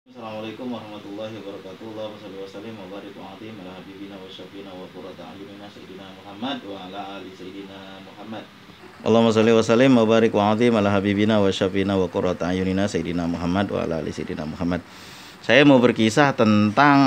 Assalamualaikum warahmatullahi wabarakatuh. Allahumma shalli wa sallim wa barik wa atim ala habibina wa syafiina wa qurrata a'yunina sayyidina Muhammad wa ala ali sayyidina Muhammad. Allahumma shalli wa sallim wa barik wa atim ala habibina wa syafiina wa qurrata a'yunina sayyidina Muhammad wa ala ali sayyidina Muhammad. Saya mau berkisah tentang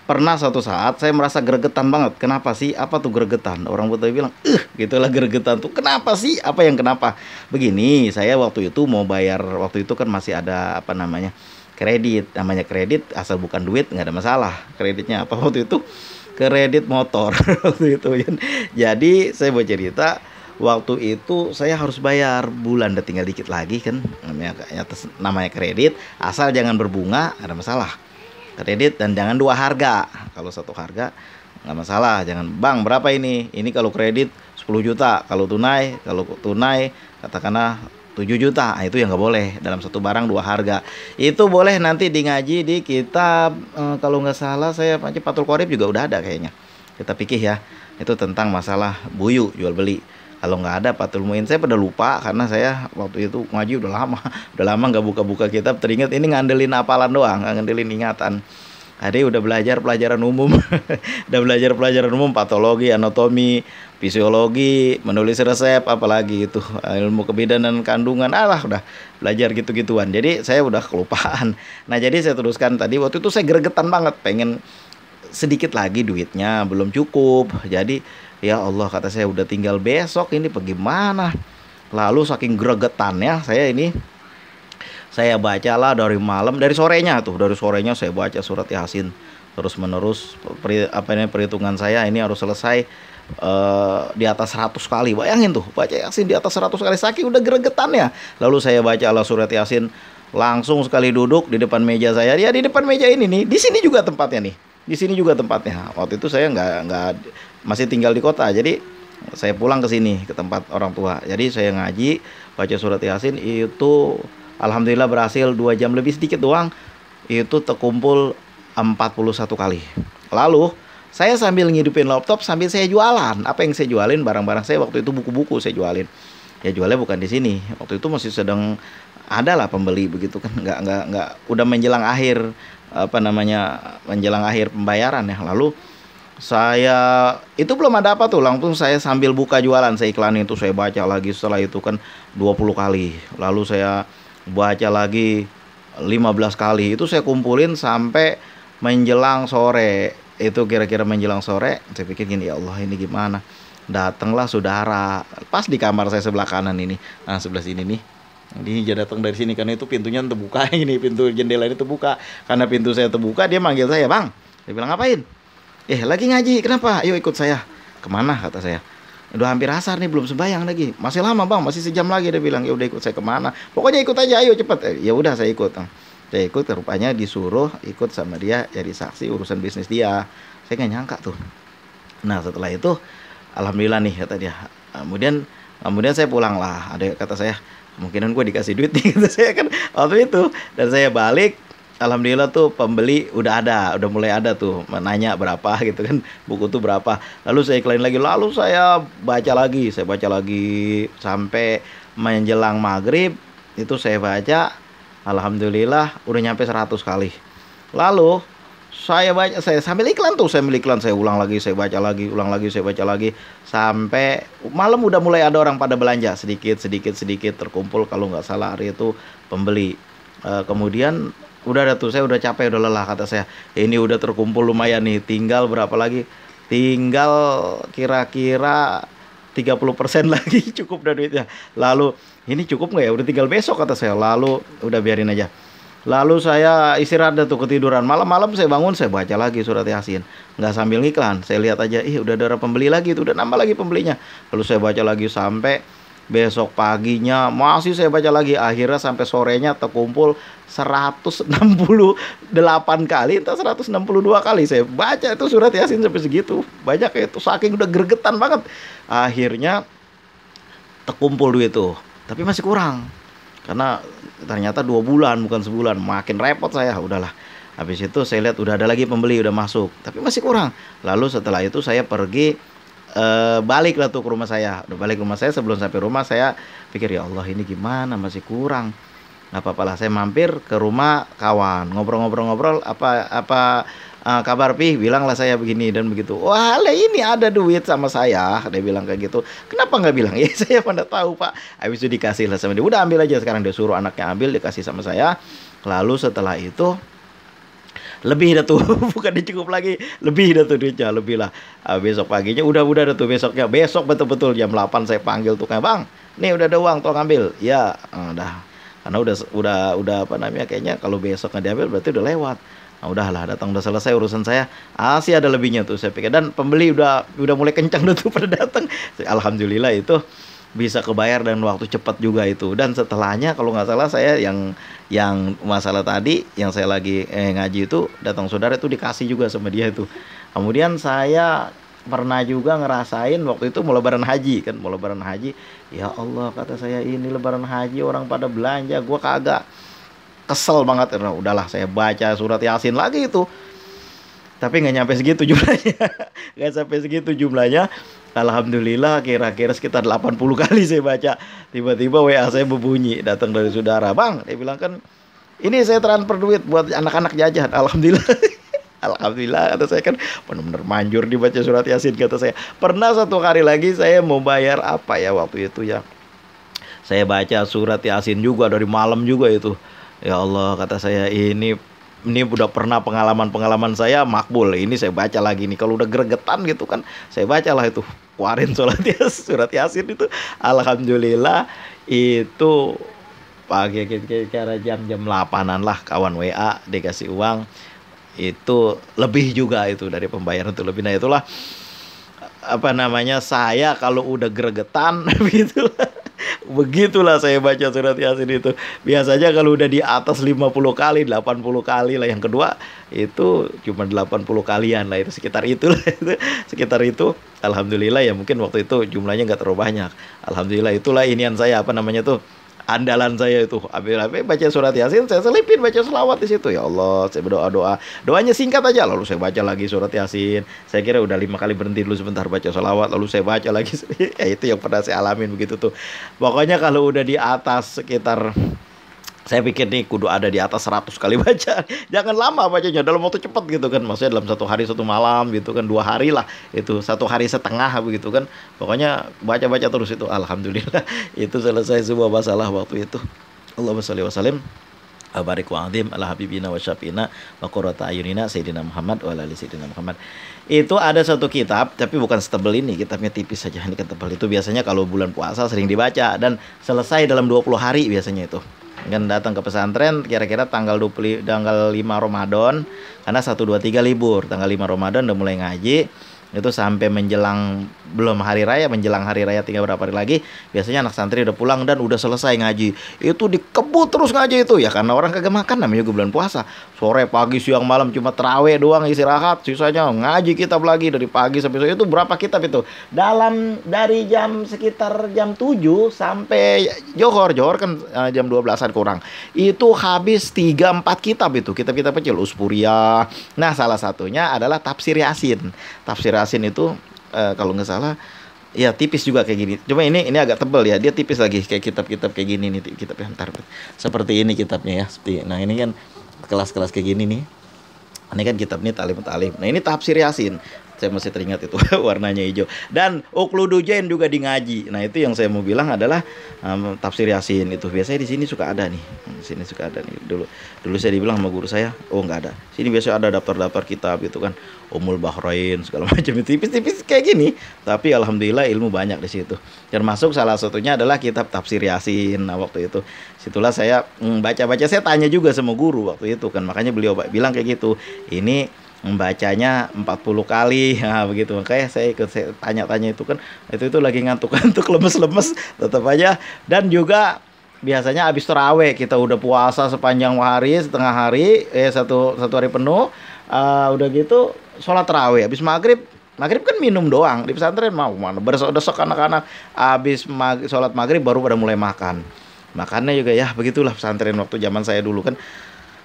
pernah suatu saat saya merasa gregetan banget. Kenapa sih? Apa tuh gregetan? Orang Betawi bilang, gitulah gregetan tuh. Kenapa sih? Apa yang kenapa? Begini, saya waktu itu mau bayar, waktu itu kan masih ada apa namanya? Kredit. Namanya kredit asal bukan duit nggak ada masalah. Kreditnya apa waktu itu? Kredit motor waktu itu. Jadi saya mau cerita, waktu itu saya harus bayar bulan, udah tinggal dikit lagi kan, namanya kredit asal jangan berbunga, ada masalah. Kredit dan jangan dua harga. Kalau satu harga nggak masalah. Jangan, bang berapa ini kalau kredit 10 juta, kalau tunai katakanlah 7 juta. Nah, itu yang nggak boleh, dalam satu barang dua harga. Itu boleh nanti di ngaji di kitab, kalau nggak salah saya Fathul Qorib juga udah ada kayaknya, kita pikir ya, itu tentang masalah buyu jual beli. Kalau nggak ada Fathul Muin, saya pada lupa karena saya waktu itu ngaji udah lama nggak buka-buka kitab. Teringat ini ngandelin hafalan doang, nggak ngandelin ingatan. Jadi udah belajar pelajaran umum, udah belajar pelajaran umum, patologi, anatomi, fisiologi, menulis resep, apalagi itu ilmu kebidanan kandungan, udah belajar gitu-gituan. Jadi saya udah kelupaan. Nah jadi saya teruskan tadi, waktu itu saya gregetan banget, pengen sedikit lagi duitnya belum cukup. Jadi ya Allah, kata saya, udah tinggal besok ini bagaimana. Lalu saking gregetannya saya bacalah dari malam, dari sorenya saya baca surat Yasin terus menerus. Perhitungan saya ini harus selesai di atas 100 kali. Bayangin tuh, baca Yasin di atas 100 kali, saking udah gregetannya. Lalu saya bacalah surat Yasin, langsung sekali duduk di depan meja saya. Ya di depan meja ini nih, di sini juga tempatnya nih. Di sini juga tempatnya. Waktu itu saya nggak masih tinggal di kota, jadi saya pulang ke sini ke tempat orang tua. Jadi saya ngaji, baca surat Yasin itu alhamdulillah berhasil 2 jam lebih sedikit doang. Itu terkumpul 41 kali. Lalu saya sambil ngidupin laptop sambil saya jualan. Apa yang saya jualin? Barang-barang saya waktu itu, buku-buku saya jualin. Ya jualnya bukan di sini. Waktu itu masih sedang ada lah pembeli begitu kan. Nggak udah menjelang akhir menjelang akhir pembayaran ya. Lalu saya itu belum ada apa tuh, langsung saya sambil buka jualan, saya iklanin itu, saya baca lagi. Setelah itu kan 20 kali, lalu saya baca lagi 15 kali. Itu saya kumpulin sampai menjelang sore. Itu kira-kira menjelang sore, saya pikir gini, ya Allah ini gimana. Datanglah saudara pas di kamar saya sebelah kanan ini, nah sebelah sini nih. Dia datang dari sini karena itu pintunya terbuka, ini pintu jendela ini terbuka. Karena pintu saya terbuka, dia manggil saya, bang. Dia bilang, ngapain? Lagi ngaji. Kenapa? Ayo ikut saya. Kemana? Kata saya. Udah hampir asar nih, belum sembahyang lagi. Masih lama bang, masih sejam lagi. Dia bilang, ya udah ikut saya kemana? Pokoknya ikut aja, ayo cepet. Ya udah saya ikut. Saya ikut, rupanya disuruh ikut sama dia jadi saksi urusan bisnis dia. Saya nggak nyangka tuh. Nah setelah itu, alhamdulillah nih kata dia. Kemudian saya pulang lah. Ada kata saya, kemungkinan gue dikasih duit nih, kata saya kan waktu itu. Dan saya balik, alhamdulillah tuh pembeli udah mulai ada tuh menanya berapa gitu kan, buku tuh berapa. Lalu saya iklanin lagi, lalu saya baca lagi sampai menjelang maghrib. Itu saya baca, alhamdulillah udah nyampe 100 kali. Lalu saya sambil iklan, saya ulang lagi, saya baca lagi, sampai malam udah mulai ada orang pada belanja sedikit terkumpul. Kalau nggak salah hari itu pembeli. Kemudian udah ada tuh, saya udah capek, udah lelah, kata saya. Ini udah terkumpul lumayan nih, tinggal berapa lagi? Tinggal kira-kira 30% lagi cukup dah duitnya. Lalu ini cukup nggak ya? Udah tinggal besok, kata saya. Lalu udah biarin aja. Lalu saya istirahat tuh, ketiduran. Malam-malam saya bangun, saya baca lagi surat Yasin. Nggak sambil ngiklan, saya lihat aja, udah ada pembeli lagi tuh, udah nambah lagi pembelinya. Lalu saya baca lagi sampai besok paginya, masih saya baca lagi. Akhirnya sampai sorenya terkumpul 168 kali, entah 162 kali saya baca itu surat Yasin sampai segitu. Banyak ya itu, saking udah gregetan banget. Akhirnya terkumpul duit tuh, tapi masih kurang. Karena ternyata 2 bulan bukan sebulan, makin repot saya. Udahlah, habis itu saya lihat udah ada lagi pembeli, udah masuk, tapi masih kurang. Lalu setelah itu saya pergi, balik lah tuh ke rumah saya. Udah balik ke rumah saya, sebelum sampai rumah saya pikir, ya Allah ini gimana, masih kurang. nggak apa-apa lah, saya mampir ke rumah kawan, ngobrol-ngobrol-ngobrol, apa kabar Pi, bilanglah saya begini dan begitu. Wah lah ini ada duit sama saya, dia bilang kayak gitu. Kenapa nggak bilang? Ya saya mana tahu Pak. Habis itu dikasih lah sama dia, udah ambil aja, sekarang dia suruh anaknya ambil, dikasih sama saya. Lalu setelah itu lebih dah tuh, bukan cukup lagi, lebih dah tuh duitnya, lebih lah. Besok paginya udah dah tuh, besok betul-betul jam 8 saya panggil tukang, bang nih udah ada uang, tolong ambil ya. Udah, karena udah apa namanya, kayaknya kalau besok nggak diambil berarti udah lewat. Nah udahlah, datang, udah selesai urusan saya. Sih ada lebihnya tuh saya pikir, dan pembeli udah mulai kencang tuh pada datang. Alhamdulillah itu bisa kebayar dan waktu cepat juga itu. Dan setelahnya kalau nggak salah saya yang masalah tadi yang saya lagi ngaji itu, datang saudara itu dikasih juga sama dia itu. Kemudian saya pernah juga ngerasain waktu itu mau lebaran haji kan, mau lebaran haji, ya Allah kata saya, ini lebaran haji orang pada belanja, gua kagak. Kesel banget. Nah, udahlah saya baca surat Yasin lagi itu, tapi nggak nyampe segitu jumlahnya. Nggak sampai segitu jumlahnya. Alhamdulillah kira-kira sekitar 80 kali saya baca. Tiba-tiba WA saya berbunyi, datang dari saudara. Bang, dia bilang kan, ini saya transfer duit buat anak-anak jajan. Alhamdulillah. Alhamdulillah, kata saya kan, benar-benar manjur dibaca surat Yasin, kata saya. Pernah satu hari lagi saya mau bayar apa ya waktu itu ya, saya baca surat Yasin juga dari malam juga itu. Ya Allah kata saya, ini udah pernah pengalaman saya makbul. Ini saya baca lagi nih, kalau udah gregetan gitu kan, saya bacalah itu, keluarin surat Yasin itu. Alhamdulillah itu pagi kira-kira jam 8-an lah, kawan WA dikasih uang. Itu lebih juga itu dari pembayaran itu lebih. Nah itulah apa namanya, saya kalau udah gregetan begitulah saya baca surat Yasin itu. Biasanya kalau udah di atas 50 kali, 80 kali lah. Yang kedua itu cuma 80 kalian lah, itu sekitar itulah. Sekitar itu. Alhamdulillah ya, mungkin waktu itu jumlahnya nggak terlalu banyak. Alhamdulillah, itulah inian saya, apa namanya tuh, andalan saya itu. Habis baca surat Yasin, saya selipin baca selawat di situ. Ya Allah, saya berdoa, doanya singkat aja, lalu saya baca lagi surat Yasin. Saya kira udah 5 kali, berhenti dulu sebentar baca selawat, lalu saya baca lagi. Ya itu yang pernah saya alamin begitu tuh. Pokoknya kalau udah di atas sekitar, saya pikir nih kudu ada di atas 100 kali baca. Jangan lama bacanya, dalam waktu cepat gitu kan. Maksudnya dalam 1 hari 1 malam gitu kan, 2 hari lah. Itu 1 hari setengah begitu kan. Pokoknya baca-baca terus itu. Alhamdulillah itu selesai semua masalah waktu itu. Allahumma sholli wa sallim barik wa azim ala habibina wa syafina wa qurrata ayunina sayyidina Muhammad wa ala ali sayyidina Muhammad. Itu ada satu kitab, tapi bukan setebal ini, kitabnya tipis saja. Ini ketebal itu biasanya kalau bulan puasa sering dibaca, dan selesai dalam 20 hari biasanya itu. Kan datang ke pesantren kira-kira tanggal 5 Ramadan, karena 1 2 3 libur. Tanggal 5 Ramadan udah mulai ngaji. Itu sampai menjelang, belum hari raya, menjelang hari raya tinggal berapa hari lagi, biasanya anak santri udah pulang dan udah selesai ngaji. Itu dikebut terus ngaji itu ya, karena orang kagak makan, namanya juga bulan puasa. Sore, pagi, siang, malam cuma terawih doang istirahat, sisanya ngaji kitab lagi dari pagi sampai sore. Itu berapa kitab itu? Dari jam sekitar jam 7 sampai Johor kan jam 12-an kurang. Itu habis 3-4 kitab itu, kitab-kitab kecil, Uspuria. Nah, salah satunya adalah Tafsir Yasin. Tafsir Yasin itu kalau nggak salah ya tipis juga kayak gini. Cuma ini agak tebal ya. Dia tipis lagi kayak kitab-kitab kayak gini nih, kitabnya ntar seperti ini kitabnya ya. Seperti, nah ini kan kelas-kelas kayak gini nih. Ini kan kitab ini Ta'lim. Nah ini Tafsir Yasin. Saya masih teringat itu warnanya hijau. Dan Ukludujain juga di ngaji. Nah itu yang saya mau bilang adalah Tafsir Yasin itu biasanya di sini suka ada nih. Di sini suka ada nih. Dulu saya dibilang sama guru saya, oh nggak ada. Sini biasanya ada daftar-daftar kitab gitu kan. Umul Bahrain segala macam itu tipis-tipis kayak gini. Tapi alhamdulillah ilmu banyak di situ. Termasuk salah satunya adalah kitab Tafsir Yasin. Nah waktu itu situlah saya baca-baca, saya tanya juga sama guru waktu itu kan. Makanya beliau bilang kayak gitu. Ini membacanya 40 kali, nah begitu. Makanya saya tanya-tanya itu kan, itu lagi ngantuk-ngantuk, lemes-lemes, tetap aja. Dan juga biasanya habis tarawih, kita udah puasa sepanjang hari, setengah hari, satu hari penuh, udah gitu sholat tarawih, habis maghrib kan minum doang di pesantren, mau mana bersok-desok anak-anak, habis sholat maghrib baru pada mulai makannya juga ya begitulah pesantren waktu zaman saya dulu kan.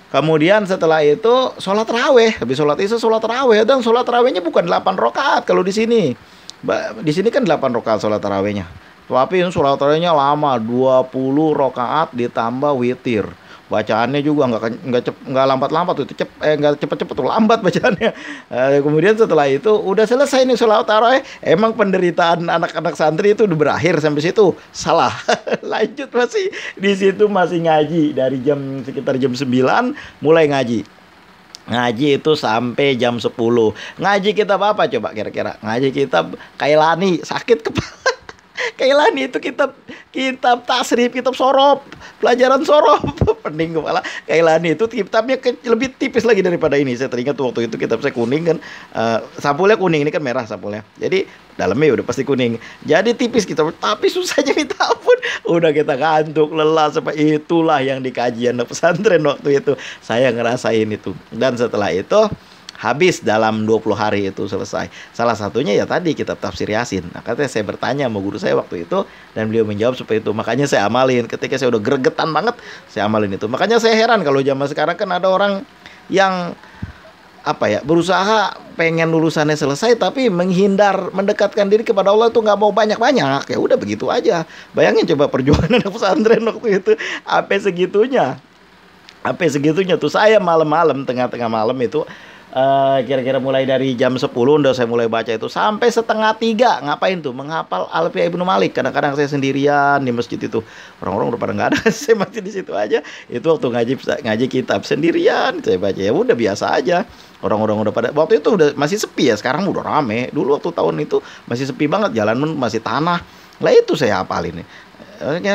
Kemudian setelah itu sholat tarawih, habis sholat isya sholat tarawih, dan sholat tarawihnya bukan 8 rakaat kalau di sini. Di sini kan 8 rakaat sholat tarawihnya. Tapi sholat tarawihnya lama, 20 rakaat ditambah witir. Bacaannya juga nggak lambat-lambat tuh, nggak cepet-cepet tuh, lambat bacaannya. Kemudian setelah itu udah selesai nih sholat tarawih. Emang penderitaan anak-anak santri itu udah berakhir sampai situ? Salah. Lanjut masih di situ, masih ngaji dari sekitar jam 9 mulai ngaji. Ngaji itu sampai jam 10. Ngaji kitab apa coba kira-kira? Ngaji kitab Kailani, sakit kepala. Kailani itu kitab tasrif, kitab sorof, pelajaran sorof. Pening kepala. Kailani itu kitabnya lebih tipis lagi daripada ini. Saya teringat waktu itu kitab saya kuning kan, sampulnya kuning, ini kan merah sampulnya. Jadi dalamnya udah pasti kuning. Jadi tipis kitab, tapi susahnya minta ampun. Udah kita kantuk, lelah, sampai itulah yang di kajian pesantren waktu itu. Saya ngerasain itu. Dan setelah itu habis dalam 20 hari itu selesai. Salah satunya ya tadi kitab tafsir Yasin. Nah, katanya saya bertanya sama guru saya waktu itu dan beliau menjawab seperti itu. Makanya saya amalin. Ketika saya udah gregetan banget, saya amalin itu. Makanya saya heran kalau zaman sekarang kan ada orang yang berusaha pengen lulusannya selesai tapi menghindar mendekatkan diri kepada Allah itu nggak mau banyak-banyak. Ya udah begitu aja. Bayangin coba perjuangan anak pesantren waktu itu sampai segitunya. Sampai segitunya tuh saya malam-malam, tengah-tengah malam itu kira-kira mulai dari jam 10 udah saya mulai baca itu sampai setengah 3. Ngapain tuh? Menghafal Alfiyah Ibnu Malik. Kadang-kadang saya sendirian di masjid itu. Orang-orang udah pada nggak ada. Saya masih di situ aja. Itu waktu ngaji kitab sendirian. Saya baca ya udah biasa aja. Orang-orang udah pada waktu itu udah masih sepi ya. Sekarang udah rame. Dulu waktu tahun itu masih sepi banget. Jalan masih tanah. Lah itu saya hafalin nih.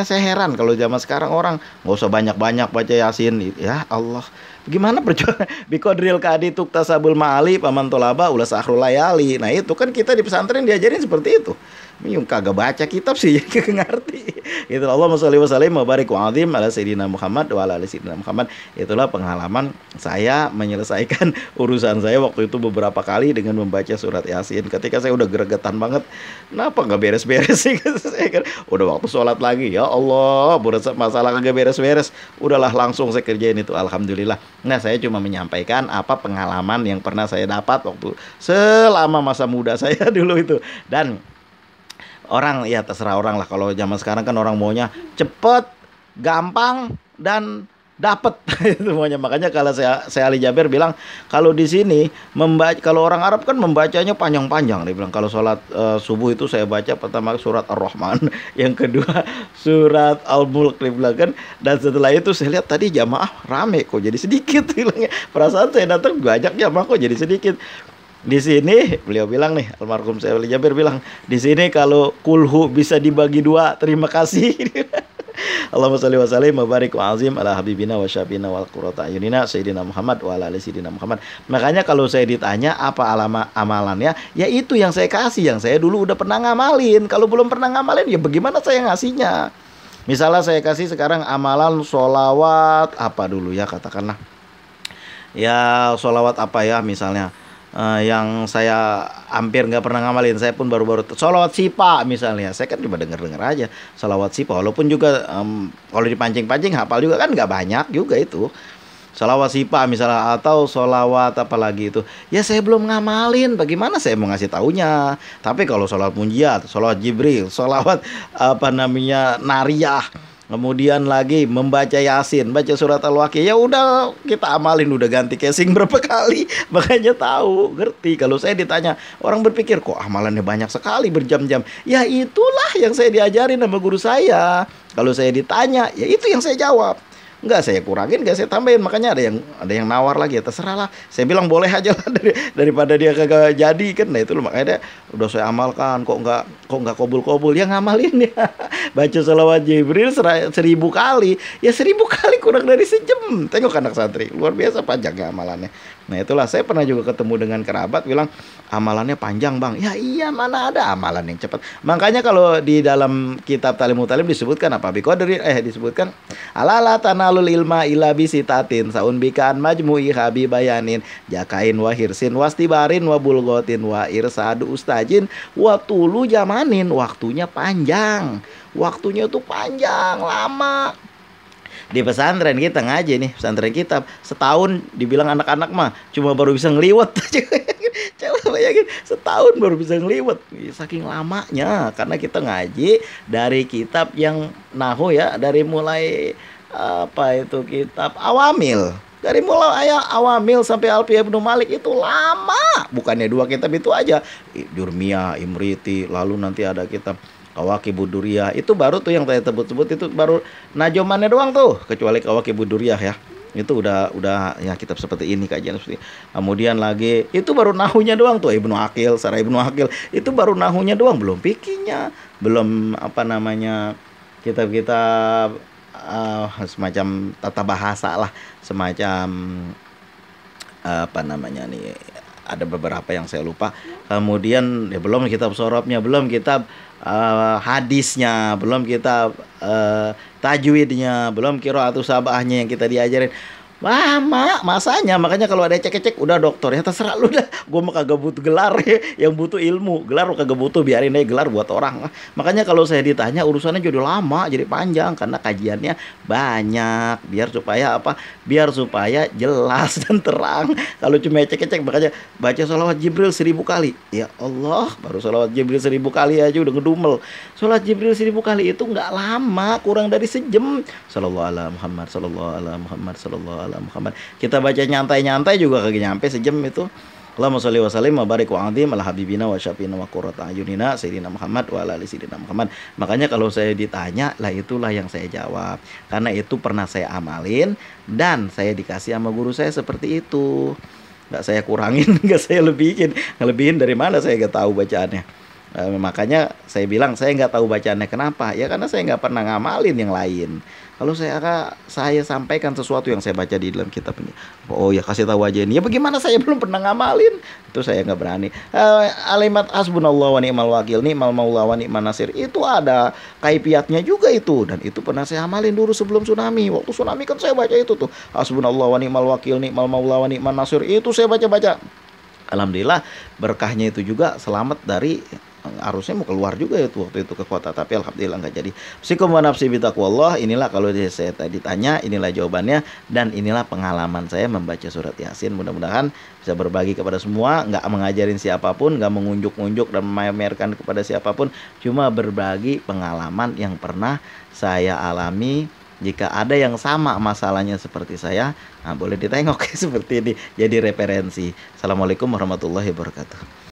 Saya heran kalau zaman sekarang orang nggak usah banyak-banyak baca Yasin. Ya Allah. Gimana perjuangan biqadril kadi tuktasabul ma'ali paman tolaba ulas akhrul layali. Nah itu kan kita di pesantren diajarin seperti itu. Yang kagak baca kitab sih kagak ngerti. Itu Allahumma sholli wa sallim wa barik wa azim ala sayyidina Muhammad wa ala ali sayyidina Muhammad. Itulah pengalaman saya menyelesaikan urusan saya waktu itu beberapa kali dengan membaca surat Yasin. Ketika saya udah gregetan banget, kenapa nggak beres-beres sih? Saya kan udah waktu sholat lagi, ya Allah, masalah kagak beres-beres. Udahlah langsung saya kerjain itu, alhamdulillah. Nah saya cuma menyampaikan apa pengalaman yang pernah saya dapat waktu selama masa muda saya dulu itu. Dan orang ya terserah orang lah, kalau zaman sekarang kan orang maunya cepet, gampang dan dapat itu maunya. Makanya kalau saya Ali Jaber bilang kalau di sini kalau orang Arab kan membacanya panjang-panjang. Dia bilang kalau sholat subuh itu saya baca pertama surat Ar-Rahman, yang kedua surat Al-Mulk, dia bilang kan. Dan setelah itu saya lihat tadi jamaah rame kok jadi sedikit bilangnya. Perasaan saya datang banyak jamaah kok jadi sedikit. Di sini beliau bilang nih, almarhum saya Ali Jaber bilang, di sini kalau kulhu bisa dibagi 2, terima kasih. Allahumma sholli wa sallim wa barik wa azim ala habibina wa syafina wal qurrata ayunina sayyidina Muhammad wa ala ali sayyidina Muhammad. Makanya kalau saya ditanya apa amalannya, ya itu yang saya kasih, yang saya dulu udah pernah ngamalin. Kalau belum pernah ngamalin ya bagaimana saya ngasihnya? Misalnya saya kasih sekarang amalan sholawat apa dulu ya, katakanlah ya sholawat apa ya misalnya, yang saya hampir nggak pernah ngamalin, saya pun baru-baru sholawat sipa misalnya, saya kan cuma denger aja sholawat sipa, walaupun juga kalau dipancing-pancing hafal juga kan nggak banyak juga itu sholawat sipa misalnya, atau sholawat apa lagi itu ya saya belum ngamalin, bagaimana saya mau ngasih taunya. Tapi kalau sholawat munjiat, sholawat Jibril, sholawat nariyah, kemudian lagi membaca Yasin, baca surat Al-Waqiah, ya udah kita amalin, udah ganti casing berapa kali, makanya tahu, ngerti. Kalau saya ditanya, orang berpikir kok amalannya banyak sekali berjam-jam. Ya itulah yang saya diajarin sama guru saya. Kalau saya ditanya, ya itu yang saya jawab. Enggak saya kurangin, enggak saya tambahin. Makanya ada yang nawar lagi, ya terserah lah. Saya bilang boleh aja lah daripada dia kagak jadi kan. Nah itu loh, makanya udah saya amalkan, kok enggak kobul-kobul, ya ngamalin ya. Baca sholawat Jibril 1000 kali, ya 1000 kali kurang dari sejam. Tengok anak santri, luar biasa panjangnya amalannya. Nah itulah, saya pernah juga ketemu dengan kerabat bilang amalannya panjang bang. Ya iya, mana ada amalan yang cepat. Makanya kalau di dalam kitab Talimut Talim disebutkan apa? Disebutkan alala tanalul ilma ila bisitatin saun bikan majmu'i habibayanin jakain wa hirsin wastibarin wa bulgotin wa irsadu ustajin wa tulu jamanin. Waktunya panjang. Waktunya tuh panjang, lama. Di pesantren kita ngaji nih, pesantren kita setahun dibilang anak-anak mah cuma baru bisa ngeliwat. Coba Bayangin, setahun baru bisa ngeliwet. Saking lamanya, karena kita ngaji dari kitab yang nahu ya, dari mulai apa itu kitab Awamil. Dari mulai ayat Awamil sampai Alfiyah Ibnu Malik itu lama. Bukannya 2 kitab itu aja. Jurmiyah, Imriti, lalu nanti ada kitab Kawakibud Duriyah. Itu baru tuh yang saya sebut-sebut, itu baru najomannya doang tuh, kecuali Kawakibud Duriyah ya. Itu udah ya kitab seperti ini, kajian seperti ini. Kemudian lagi itu baru nahunya doang tuh, Ibnu Aqil, Sarah Ibnu Aqil. Itu baru nahunya doang, belum fikihnya, belum apa namanya kitab-kitab semacam tata bahasa lah, semacam apa namanya nih, ada beberapa yang saya lupa. Kemudian ya belum kitab sorobnya, belum kitab hadisnya, belum kitab tajwidnya, belum qiraatus sabahnya yang kita diajarin. Lama masanya, makanya kalau ada cek-cek udah dokter ya terserah lu dah, gue mah kagak butuh gelar ya, yang butuh ilmu, gelar lu kagak butuh, biarin aja gelar buat orang. Makanya kalau saya ditanya urusannya jadi lama, jadi panjang, karena kajiannya banyak, biar supaya apa, biar supaya jelas dan terang. Kalau cuma cek-cek, makanya baca sholawat Jibril 1000 kali, ya Allah, baru sholawat Jibril 1000 kali aja udah ngedumel. Sholat Jibril 1000 kali itu nggak lama, kurang dari sejam. Sallallahu ala Muhammad, sallallahu ala Muhammad, sallallahu ala Muhammad. Kita baca nyantai-nyantai juga kagak nyampe sejam itu. Allahumma sholli wa sallim wa barik wa azim ala habibina wa syafiina wa qurrata ayunina sayyidina Muhammad wa ala ali sayyidina Muhammad. Makanya kalau saya ditanya, lah itulah yang saya jawab. Karena itu pernah saya amalin dan saya dikasih sama guru saya seperti itu. Enggak saya kurangin, enggak saya lebihin. Ngelebihin dari mana saya enggak tahu bacaannya. Makanya saya bilang saya nggak tahu bacaannya, kenapa? Ya karena saya nggak pernah ngamalin yang lain. Kalau saya sampaikan sesuatu yang saya baca di dalam kitab ini, oh ya kasih tahu aja ini. Ya bagaimana saya belum pernah ngamalin? Itu saya nggak berani. Alimat hasbunallah wa ni'mal wakil, ni'mal maula wa ni'man nasir. Itu ada kaifiatnya juga itu, dan itu pernah saya amalin dulu sebelum tsunami. Waktu tsunami kan saya baca itu tuh. Hasbunallah wa ni'mal wakil, ni'mal maula wa ni'man nasir. Itu saya baca-baca. Alhamdulillah berkahnya itu juga selamat dari, harusnya mau keluar juga itu waktu itu ke kota, tapi alhamdulillah nggak jadi. Psikum wa nafsi bitaqwallah. Inilah kalau saya tadi tanya, inilah jawabannya, dan inilah pengalaman saya membaca surat Yasin. Mudah-mudahan bisa berbagi kepada semua, nggak mengajarin siapapun, nggak mengunjuk-unjuk dan memamerkan kepada siapapun, cuma berbagi pengalaman yang pernah saya alami. Jika ada yang sama masalahnya seperti saya, nah boleh ditengok seperti ini, jadi referensi. Assalamualaikum warahmatullahi wabarakatuh.